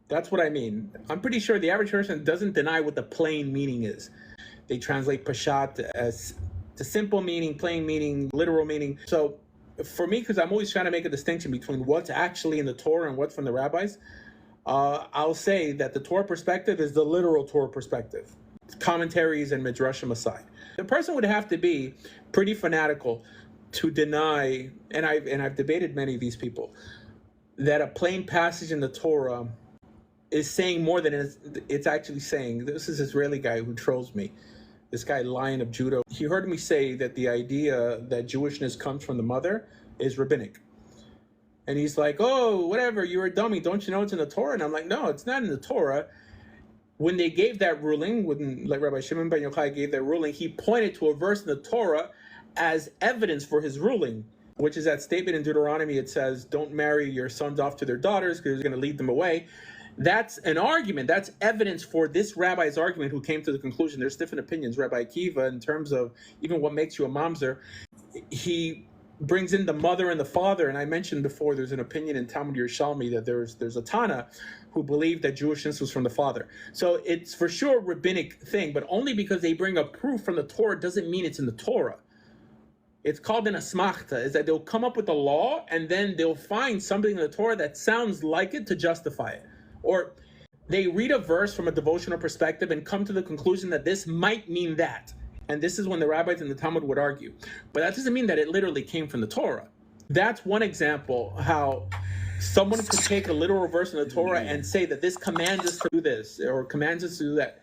That's what I mean. I'm pretty sure the average person doesn't deny what the plain meaning is. They translate Peshat as the simple meaning, plain meaning, literal meaning. So for me, because I'm always trying to make a distinction between what's actually in the Torah and what's from the rabbis, I'll say that the Torah perspective is the literal Torah perspective, commentaries and midrashim aside. The person would have to be pretty fanatical to deny, and I've debated many of these people, that a plain passage in the Torah is saying more than it's actually saying. This is this Israeli guy who trolls me. This guy, Lion of Judah. He heard me say that the idea that Jewishness comes from the mother is rabbinic. And he's like, oh, whatever, you're a dummy. Don't you know it's in the Torah? And I'm like, no, it's not in the Torah. When they gave that ruling, like Rabbi Shimon ben Yochai gave that ruling, he pointed to a verse in the Torah as evidence for his ruling, which is that statement in Deuteronomy. It says, don't marry your sons off to their daughters because you're going to lead them away. That's an argument. That's evidence for this rabbi's argument, who came to the conclusion. There's different opinions. Rabbi Akiva, in terms of even what makes you a mamzer, he brings in the mother and the father. And I mentioned before, there's an opinion in Talmud Yerushalmi that there's a Tana who believed that Jewishness was from the father. So it's for sure a rabbinic thing, but only because they bring a proof from the Torah doesn't mean it's in the Torah. It's called an asmachta, is that they'll come up with a law and then they'll find something in the Torah that sounds like it to justify it. Or they read a verse from a devotional perspective and come to the conclusion that this might mean that. And this is when the rabbis in the Talmud would argue. But that doesn't mean that it literally came from the Torah. That's one example how someone could take a literal verse in the Torah and say that this commands us to do this or commands us to do that.